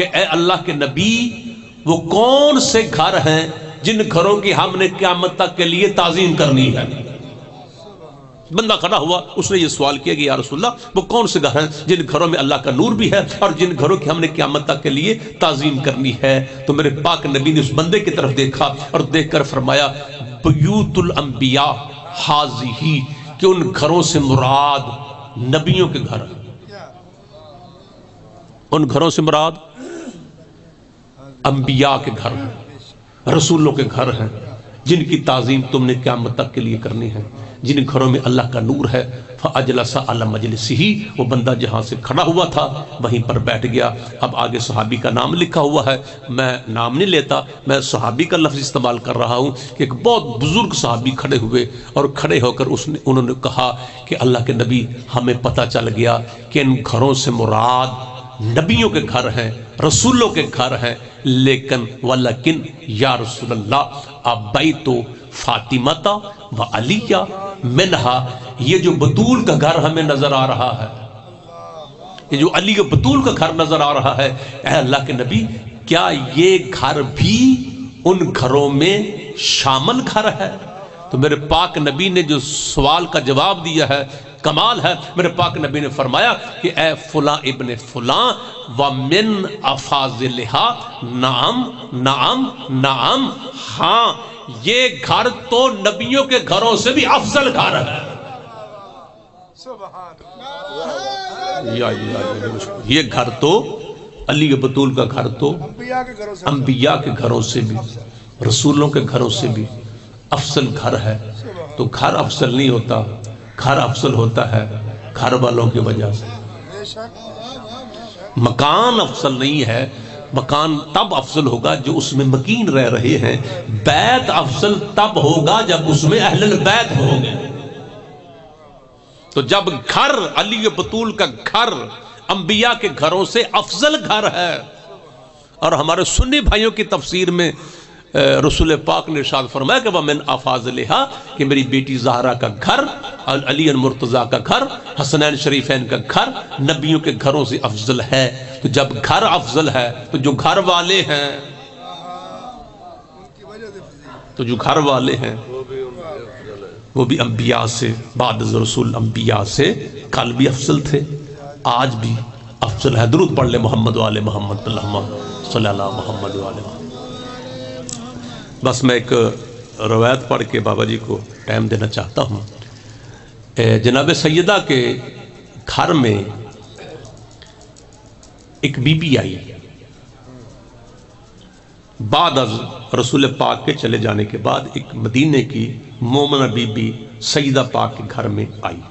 کہ اے اللہ کے نبی وہ کون سے گھر ہیں جن گھروں کی ہم نے قیامت تک کے لیے تعظیم کرنی ہے؟ بندہ کھڑا ہوا، اس نے یہ سوال کیا کہ یا رسول اللہ وہ کون سے گھر ہیں جن گھروں میں اللہ کا نور بھی ہے اور جن گھروں کی ہم نے قیامت تک کے لیے تعظیم کرنی ہے؟ تو میرے پاک نبی نے اس بندے کی طرف دیکھا اور دیکھ کر فرمایا بیوت الانبیاء حاضی، کہ ان گھروں سے مراد نبیوں کے گھر ہیں، ان گھروں سے مراد انبیاء کے گھر ہیں، رسولوں کے گھر ہیں، جن کی تعظیم تم نے قیامت تک کے لیے کرنی ہے، جن گھروں میں اللہ کا نور ہے۔ فاجلس علی مجلسہ، وہ بندہ جہاں سے کھڑا ہوا تھا وہیں پر بیٹھ گیا۔ اب آگے صحابی کا نام لکھا ہوا ہے، میں نام نہیں لیتا، میں صحابی کا لفظ استعمال کر رہا ہوں کہ ایک بہت بزرگ صحابی کھڑے ہوئے اور کھڑے ہو کر انہوں نے کہا کہ اللہ کے نبی ہمیں پتہ چل گیا کہ ان گھروں سے مراد نبیوں کے گھر ہیں، رسولوں کے گھر ہیں، لیکن ولیکن یا رسول اللہ ابیت فاطمہ و علیہ منہا، یہ جو بطول کا گھر ہمیں نظر آ رہا ہے، یہ جو علی و بطول کا گھر نظر آ رہا ہے، اے اللہ کے نبی کیا یہ گھر بھی ان گھروں میں شامل گھر ہے؟ تو میرے پاک نبی نے جو سوال کا جواب دیا ہے کمال ہے۔ میرے پاک نبی نے فرمایا کہ اے فلاں ابن فلاں ومن افاضلہا، نعم نعم نعم، ہاں یہ گھر تو نبیوں کے گھروں سے بھی افضل گھر ہے۔ یہ گھر تو علی بطول کا گھر تو انبیاء کے گھروں سے بھی، رسولوں کے گھروں سے بھی افضل گھر ہے۔ تو گھر افضل نہیں ہوتا، گھر افضل ہوتا ہے گھر والوں کی وجہ سے۔ مکان افضل نہیں ہے، مکان تب افضل ہوگا جو اس میں مکین رہ رہے ہیں۔ بیت افضل تب ہوگا جب اس میں اہل البیت ہوں گے۔ تو جب گھر علی بطول کا گھر انبیاء کے گھروں سے افضل گھر ہے، اور ہمارے سنی بھائیوں کی تفسیر میں رسول پاک نے ارشاد فرمایا کہ وَمِنْ أَفَاضِلِهَا، کہ میری بیٹی زہرا کا گھر، علی مرتضیٰ کا گھر، حسنین شریفین کا گھر نبیوں کے گھروں سے افضل ہے۔ تو جب گھر افضل ہے تو جو گھر والے ہیں، تو جو گھر والے ہیں وہ بھی انبیاء سے، بعد از رسول انبیاء سے کل بھی افضل تھے، آج بھی افضل ہے۔ درود پڑھ لے محمد و آل محمد، اللہم صلی اللہ محمد و آل محمد۔ بس میں ایک روایت پڑھ کے بابا جی کو ٹائم دینا چاہتا ہوں۔ جناب سیدہ کے گھر میں ایک بی بی آئی، بعد از رسول پاک کے چلے جانے کے بعد ایک مدینے کی مومنہ بی بی سیدہ پاک کے گھر میں آئی،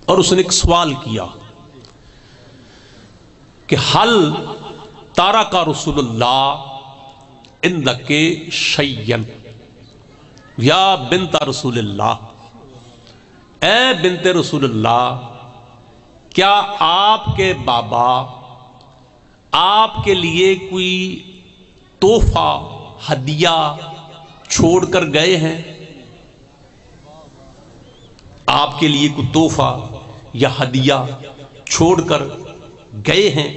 اور اس نے ایک سوال کیا کہ حل تارک رسول اللہ اندک شیئن یا بنت رسول اللہ، اے بنت رسول اللہ کیا آپ کے بابا آپ کے لیے کوئی تحفہ ہدیہ چھوڑ کر گئے ہیں؟ آپ کے لیے کوئی تحفہ یا ہدیہ چھوڑ کر گئے ہیں؟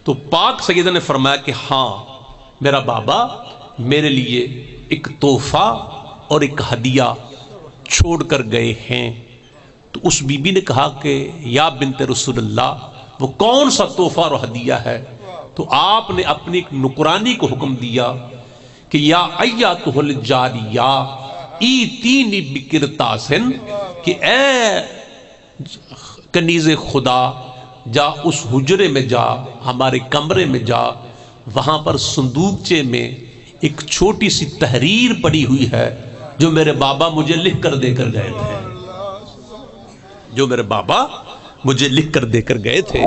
تو پاک سیدہ نے فرمایا کہ ہاں میرا بابا میرے لیے ایک تحفہ اور ایک ہدیہ چھوڑ کر گئے ہیں۔ تو اس بی بی نے کہا کہ یا بنت رسول اللہ وہ کون سا تحفہ اور ہدیہ ہے؟ تو آپ نے اپنی ایک نکرانی کو حکم دیا کہ یا ایتھا الجاریہ ایتینی بقرطاسن، کہ اے کنیز خدا جا اس حجرے میں جا، ہمارے کمرے میں جا، وہاں پر صندوقچے میں ایک چھوٹی سی تحریر پڑی ہوئی ہے جو میرے بابا مجھے لکھ کر دے کر گئے تھے، جو میرے بابا مجھے لکھ کر دے کر گئے تھے۔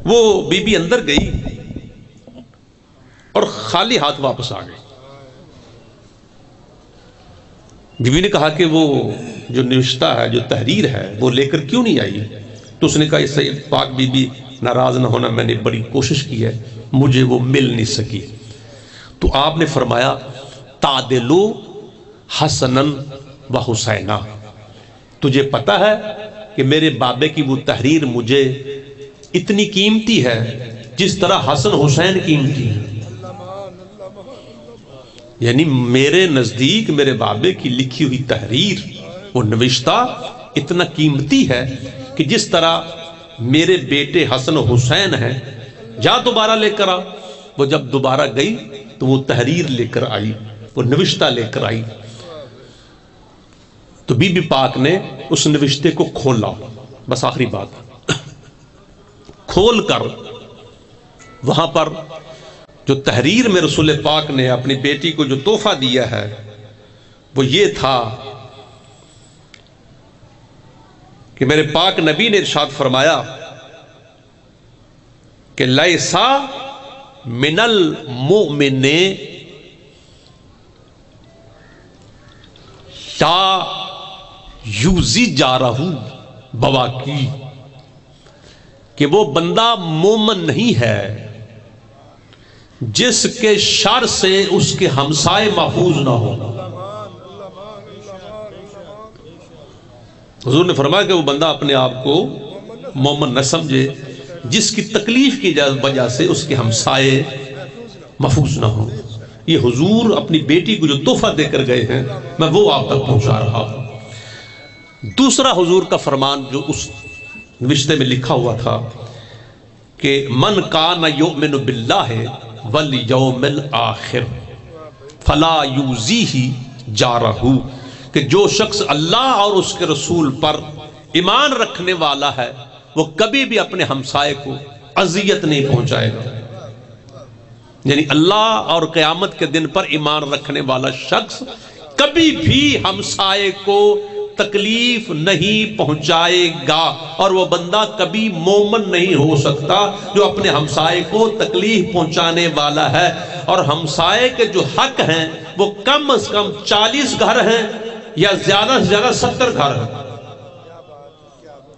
وہ بی بی اندر گئی اور خالی ہاتھ واپس آ گئی۔ بی بی نے کہا کہ وہ جو نوشتہ ہے، جو تحریر ہے، وہ لے کر کیوں نہیں آئی؟ تو اس نے کہا اس سے پاک بی بی ناراض نہ ہونا، میں نے بڑی کوشش کی ہے، مجھے وہ مل نہیں سکی۔ تو آپ نے فرمایا تعدلو حسنن و حسینہ، تجھے پتہ ہے کہ میرے بابے کی وہ تحریر مجھے اتنی قیمتی ہے جس طرح حسن حسین قیمتی ہیں. یعنی میرے نزدیک میرے بابے کی لکھی ہوئی تحریر، وہ نوشتہ اتنا قیمتی ہے کہ جس طرح میرے بیٹے حسن حسین ہیں، جا دوبارہ لے کر آ. وہ جب دوبارہ گئی تو وہ تحریر لے کر آئی، وہ نوشتہ لے کر آئی. تو بی بی پاک نے اس نوشتے کو کھولا. بس آخری بات، کھول کر وہاں پر جو تحریر میں رسول پاک نے اپنی بیٹی کو جو تحفہ دیا ہے وہ یہ تھا کہ میرے پاک نبی نے ارشاد فرمایا کہ لیسا من المؤمن لا یوزی جارہ بواکی، کہ وہ بندہ مومن نہیں ہے جس کے شر سے اس کے ہمسائے محفوظ نہ ہو. حضور نے فرمایا کہ وہ بندہ اپنے آپ کو مومن نہ سمجھے جس کی تکلیف کی وجہ سے اس کے ہمسائے محفوظ نہ ہو. یہ حضور اپنی بیٹی کو جو تحفہ دے کر گئے ہیں میں وہ آپ تک پہنچا رہا ہوں. دوسرا حضور کا فرمان جو اس نوشتے میں لکھا ہوا تھا کہ من کان یؤمن باللہ والیوم الآخر فلا یؤذیہ جارہ، کہ جو شخص اللہ اور اس کے رسول پر ایمان رکھنے والا ہے وہ کبھی بھی اپنے ہمسائے کو اذیت نہیں پہنچائے گا. یعنی اللہ اور قیامت کے دن پر ایمان رکھنے والا شخص کبھی بھی ہمسائے کو تکلیف نہیں پہنچائے گا، اور وہ بندہ کبھی مومن نہیں ہو سکتا جو اپنے ہمسائے کو تکلیف پہنچانے والا ہے. اور ہمسائے کے جو حق ہیں وہ کم از کم 40 گھر ہیں یا زیادہ سے زیادہ 70 گھر ہیں.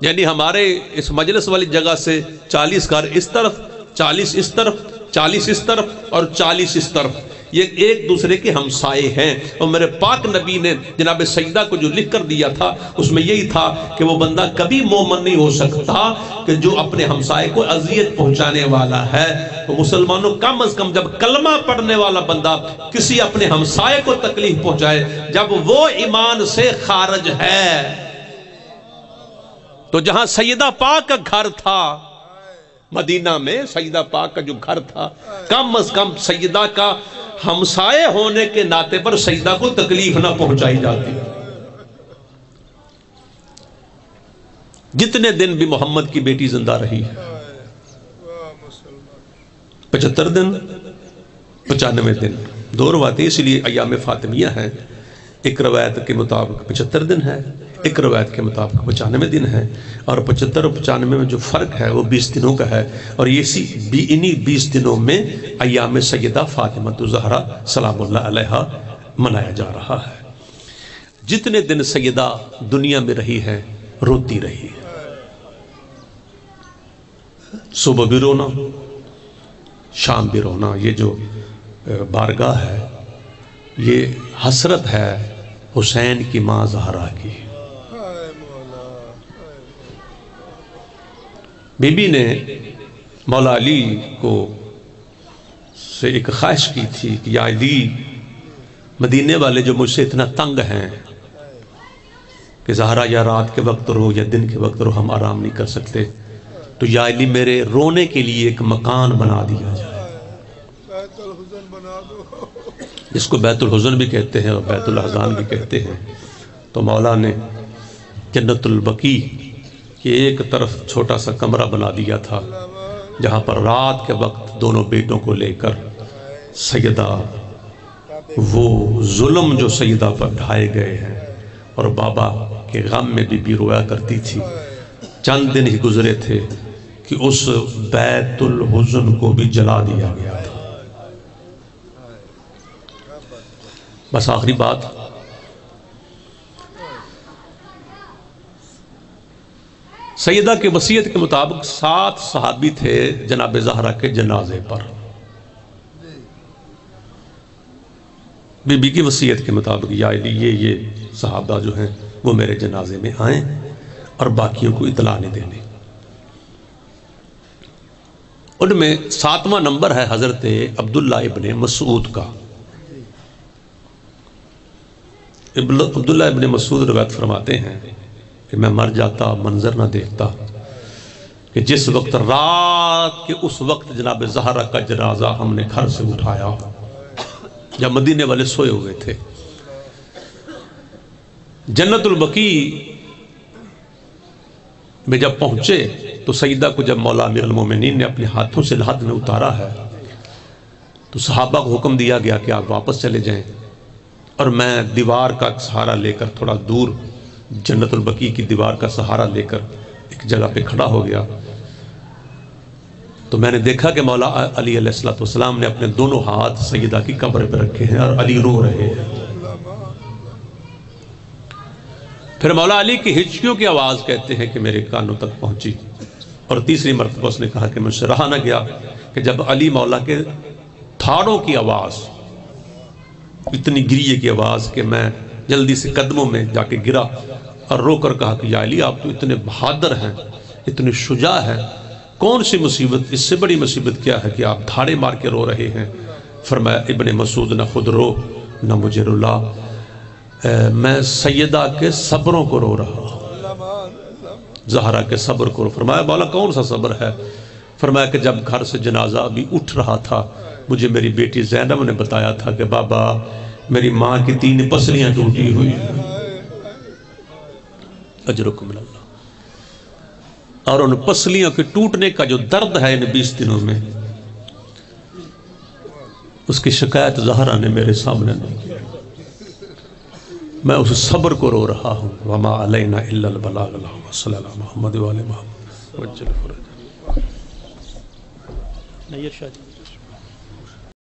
یعنی ہمارے اس مجلس والی جگہ سے 40 گھر اس طرف، 40 اس طرف، 40 اس طرف اور 40 اس طرف، یہ ایک دوسرے کے ہمسائے ہیں. اور میرے پاک نبی نے جناب سیدہ کو جو لکھ کر دیا تھا اس میں یہی تھا کہ وہ بندہ کبھی مومن نہیں ہو سکتا کہ جو اپنے ہمسائے کو اذیت پہنچانے والا ہے. تو مسلمانوں کم از کم جب کلمہ پڑھنے والا بندہ کسی اپنے ہمسائے کو تکلیف پہنچائے، جب وہ ایمان سے خارج ہے. تو جہاں سیدہ پاک کا گھر تھا مدینہ میں، سیدہ پاک کا جو گھر تھا، کم از کم سیدہ کا ہمسائے ہونے کے ناطے پر سیدہ کو تکلیف نہ پہنچائی جاتی. جتنے دن بھی محمد کی بیٹی زندہ رہی، 75 دن 95 دن، 2 روایتیں اس لیے ایام فاطمیہ ہیں. ایک روایت کے مطابق 75 دن ہے، ایک روایت کے مطابق 95 دن ہے، اور 75 اور 95 میں جو فرق ہے وہ 20 دنوں کا ہے. اور انہی 20 دنوں میں ایام سیدہ فاطمہ الزہرا سلام اللہ علیہا منایا جا رہا ہے. جتنے دن سیدہ دنیا میں رہی ہے روتی رہی ہے، صبح بھی رونا شام بھی رونا. یہ جو بارگاہ ہے یہ حسرت ہے حسین کی ماں زہرا کی. بی بی نے مولا علی کو سے ایک خواہش کی تھی کہ یا علی، مدینے والے جو مجھ سے اتنا تنگ ہیں کہ زہرا یا رات کے وقت رو یا دن کے وقت رو، ہم آرام نہیں کر سکتے، تو یا علی میرے رونے کے لیے ایک مکان بنا دیا جائے، جس کو بیت الحزن بھی کہتے ہیں اور بیت الاحزان بھی کہتے ہیں. تو مولا نے جنت البقیع کہ ایک طرف چھوٹا سا کمرہ بنا دیا تھا جہاں پر رات کے وقت دونوں بیٹوں کو لے کر سیدہ، وہ ظلم جو سیدہ پر ڈھائے گئے ہیں اور بابا کے غم میں بھی رویا کرتی تھی، چند دن ہی گزرے تھے کہ اس بیت الحزن کو بھی جلا دیا گیا تھا. بس آخری بات، سیدہ کے وصیت کے مطابق 7 صحابی تھے جناب زہرا کے جنازے پر. بی بی کی وصیت کے مطابق یا علی یہ صحابہ جو ہیں وہ میرے جنازے میں آئیں اور باقیوں کو اطلاع نہیں دینے. ان میں 7واں نمبر ہے حضرت عبداللہ ابن مسعود کا۔ عبداللہ ابن مسعود روایت فرماتے ہیں کہ میں مر جاتا منظر نہ دیکھتا کہ جس وقت رات کے اس وقت جناب زہرا کا جنازہ ہم نے گھر سے اٹھایا جب مدینے والے سوئے ہوئے تھے۔ جنت البقیع میں جب پہنچے تو سیدہ کو جب مولا امیر المومنین نے اپنے ہاتھوں سے لحد میں اتارا ہے تو صحابہ کو حکم دیا گیا کہ آپ واپس چلے جائیں، اور میں دیوار کا سہارا لے کر تھوڑا دور جنت البقیع کی دیوار کا سہارا لے کر ایک جگہ پہ کھڑا ہو گیا تو میں نے دیکھا کہ مولا علی علیہ السلام نے اپنے دونوں ہاتھ سیدہ کی قبر پہ رکھے ہیں اور علی رو رہے ہیں۔ پھر مولا علی کی ہچکیوں کی آواز کہتے ہیں کہ میرے کانوں تک پہنچی، اور تیسری مرتبہ اس نے کہا کہ مجھ سے رہا نہ گیا کہ جب علی مولا کے تھاڑوں کی آواز، اتنی گریے کی آواز کہ میں جلدی سے قدموں میں جا کے گرا اور رو کر کہا کہ یا علی آپ تو اتنے بہادر ہیں، اتنے شجاع ہیں، کون سی مصیبت، اس سے بڑی مصیبت کیا ہے کہ آپ دھاڑے مار کے رو رہے ہیں؟ فرمایا ابن مسعود نہ خود رو نہ مجھے رلا، میں سیدہ کے صبروں کو رو رہا ہوں، زہرا کے صبر کو۔ فرمایا مولا کون سا صبر ہے؟ فرمایا کہ جب گھر سے جنازہ ابھی اٹھ رہا تھا مجھے میری بیٹی زینب نے بتایا تھا کہ بابا میری ماں کی 3 پسلیاں ٹوٹی ہوئی ہیں، اجرکم من اللہ، اور ان پسلیوں کے ٹوٹنے کا جو درد ہے ان 20 دنوں میں، اس کی شکایت زہرا نے میرے سامنے نہیں کی، میں اس صبر کو رو رہا ہوں۔ وما علینا الا البلاغ، اللہم صلی اللہ محمد وعلی محمد وجل فرج۔